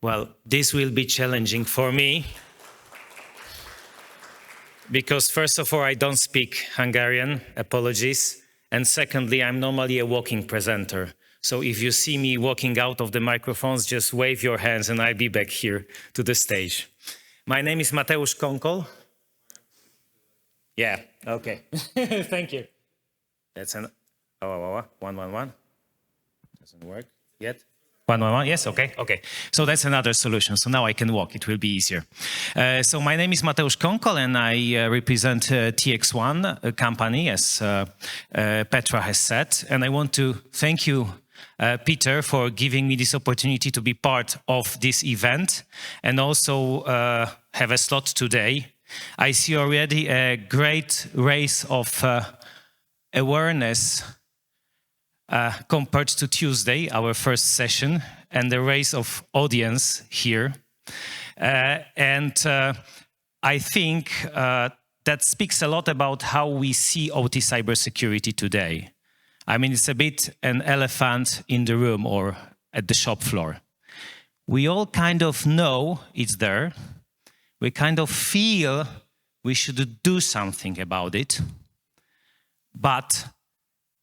Well, this will be challenging for me because first of all, I don't speak Hungarian, apologies. And secondly, I'm normally a walking presenter. So if you see me walking out of the microphones, just wave your hands and I'll be back here to the stage. My name is Mateusz Konkol. Yeah, okay. Thank you. That's an 111. Doesn't work yet. 111, yes, okay. So that's another solution. So now I can walk, it will be easier. So my name is Mateusz Konkol and I represent TXOne company, as Petra has said. And I want to thank you, Peter, for giving me this opportunity to be part of this event and also have a slot today. I see already a great race of awareness compared to Tuesday, our first session, and the race of audience here. I think that speaks a lot about how we see OT cybersecurity today. I mean, it's a bit an elephant in the room or at the shop floor. We all kind of know it's there. We kind of feel we should do something about it. But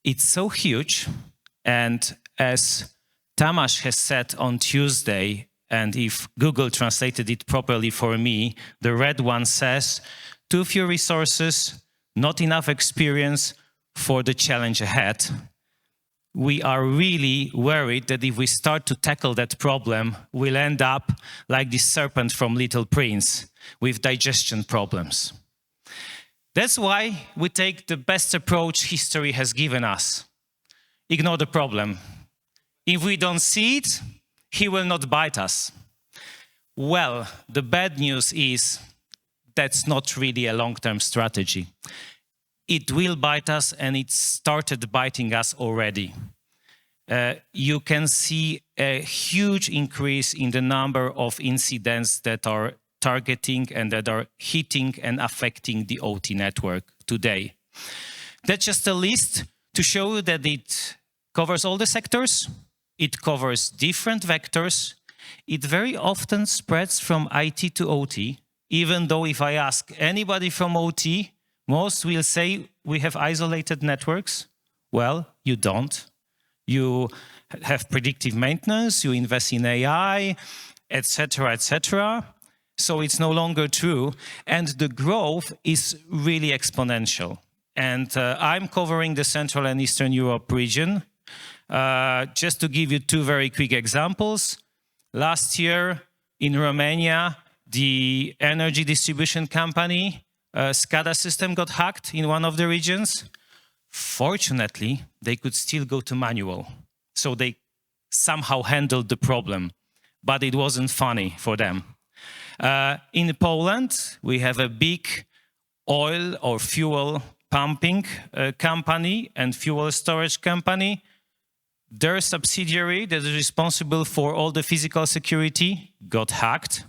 it's so huge, and as Tamas has said on Tuesday, and if Google translated it properly for me, the red one says, too few resources, not enough experience for the challenge ahead. We are really worried that if we start to tackle that problem, we'll end up like this serpent from Little Prince with digestion problems. That's why we take the best approach history has given us. Ignore the problem. If we don't see it, he will not bite us. Well, the bad news is that's not really a long-term strategy. It will bite us, and it started biting us already. You can see a huge increase in the number of incidents that are targeting and that are hitting and affecting the OT network today. That's just a list to show you that it covers all the sectors, it covers different vectors, it very often spreads from IT to OT, even though if I ask anybody from OT, most will say we have isolated networks. Well, you don't. You have predictive maintenance, you invest in AI, etc., etc. So it's no longer true, and the growth is really exponential. And I'm covering the Central and Eastern Europe region. Just to give you two very quick examples. Last year in Romania, the energy distribution company, SCADA system got hacked in one of the regions. Fortunately, they could still go to manual. So they somehow handled the problem, but it wasn't funny for them. In Poland, we have a big oil or fuel pumping company and fuel storage company. Their subsidiary that is responsible for all the physical security got hacked.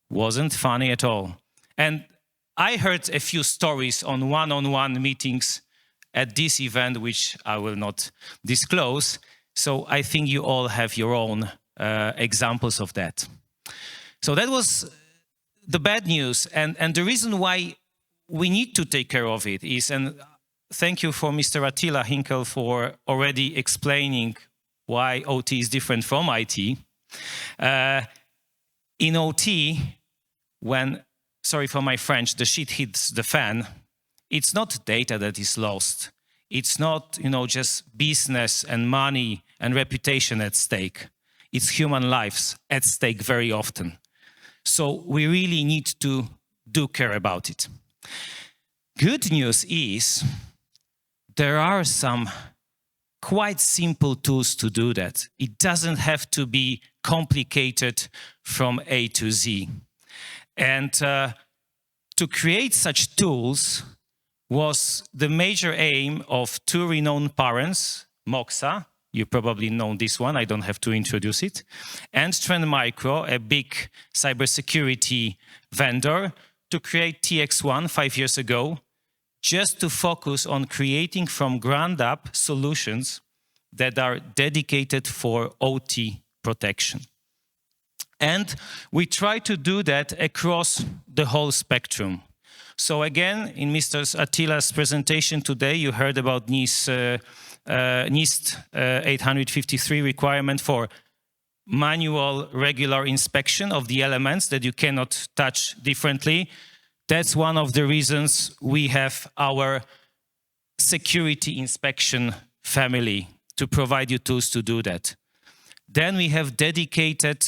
Wasn't funny at all. And I heard a few stories on one-on-one meetings at this event, which I will not disclose. So I think you all have your own examples of that. So that was the bad news. And the reason why we need to take care of it is, and thank you for Mr. Attila Hinkel for already explaining why OT is different from IT. In OT, when, sorry for my French, the shit hits the fan, it's not data that is lost. It's not, just business and money and reputation at stake. It's human lives at stake very often. So we really need to do care about it. Good news is there are some quite simple tools to do that. It doesn't have to be complicated from A to Z. And to create such tools was the major aim of two renowned parents, Moxa, you probably know this one, I don't have to introduce it, and Trend Micro, a big cybersecurity vendor, to create TXOne 5 years ago, just to focus on creating from ground up solutions that are dedicated for OT protection. And we try to do that across the whole spectrum. So again, in Mr. Attila's presentation today, you heard about NIS 853 requirement for manual regular inspection of the elements that you cannot touch differently. That's one of the reasons we have our security inspection family to provide you tools to do that. Then we have dedicated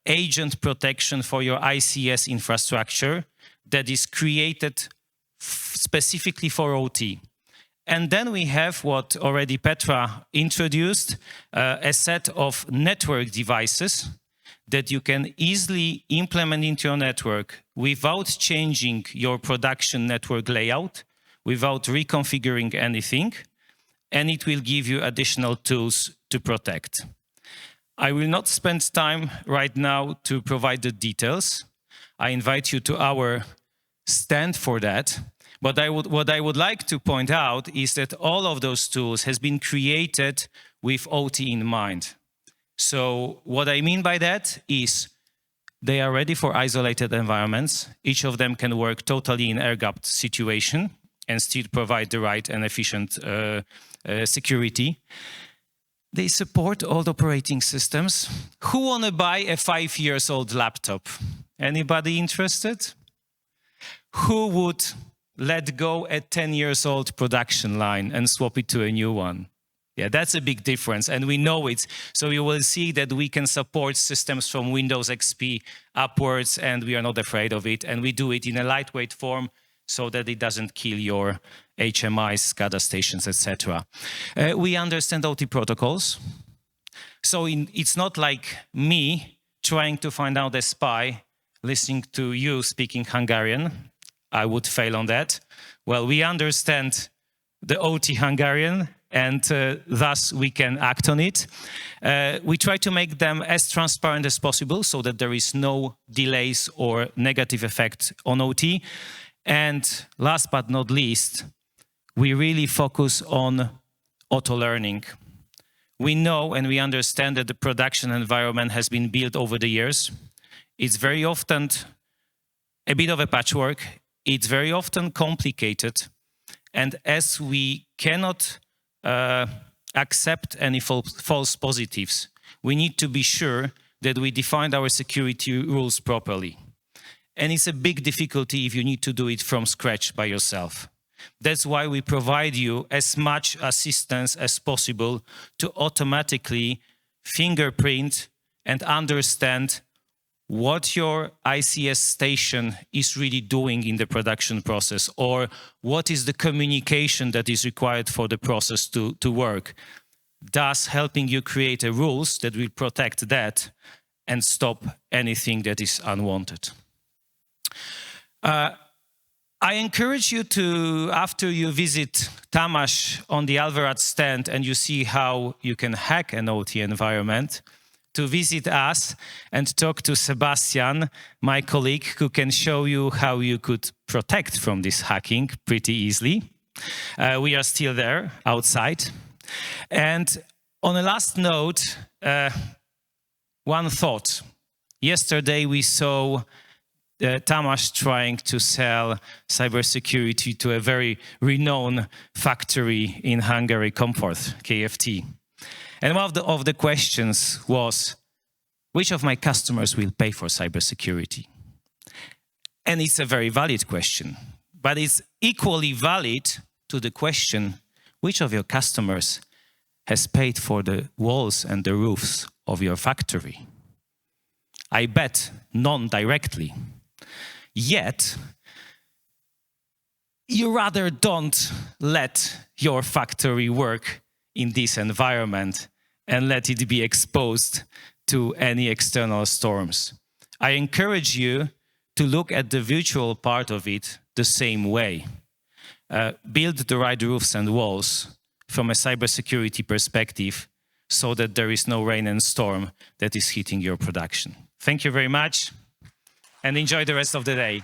agent protection for your ICS infrastructure that is created specifically for OT. And then we have what already Petra introduced, a set of network devices that you can easily implement into your network without changing your production network layout, without reconfiguring anything, and it will give you additional tools to protect. I will not spend time right now to provide the details. I invite you to our stand for that. But what I would like to point out is that all of those tools has been created with OT in mind. So what I mean by that is they are ready for isolated environments. Each of them can work totally in air-gapped situation and still provide the right and efficient security. They support old operating systems. Who want to buy a 5-year-old laptop? Anybody interested? Who would let go a 10-year-old production line and swap it to a new one? Yeah, that's a big difference, and we know it. So you will see that we can support systems from Windows XP upwards, and we are not afraid of it. And we do it in a lightweight form so that it doesn't kill your HMIs, SCADA stations, etc. We understand OT protocols. So it's not like me trying to find out a spy, listening to you speaking Hungarian. I would fail on that. Well, we understand the OT Hungarian, and thus we can act on it. We try to make them as transparent as possible so that there is no delays or negative effect on OT. And last but not least, we really focus on auto-learning. We know and we understand that the production environment has been built over the years. It's very often a bit of a patchwork. It's very often complicated. And as we cannot accept any false positives, we need to be sure that we define our security rules properly. And it's a big difficulty if you need to do it from scratch by yourself. That's why we provide you as much assistance as possible to automatically fingerprint and understand what your ICS station is really doing in the production process, or what is the communication that is required for the process to work, thus helping you create rules that will protect that and stop anything that is unwanted. I encourage you to, after you visit Tamás on the Alvarad stand and you see how you can hack an OT environment, to visit us and talk to Sebastian, my colleague, who can show you how you could protect from this hacking pretty easily. We are still there outside. And on a last note, one thought. Yesterday we saw Tamás trying to sell cybersecurity to a very renowned factory in Hungary, Com-Forth, KFT. And one of the questions was, which of my customers will pay for cybersecurity? And it's a very valid question, but it's equally valid to the question, which of your customers has paid for the walls and the roofs of your factory? I bet none directly. Yet, you rather don't let your factory work in this environment and let it be exposed to any external storms. I encourage you to look at the virtual part of it the same way. Build the right roofs and walls from a cybersecurity perspective so that there is no rain and storm that is hitting your production. Thank you very much and enjoy the rest of the day.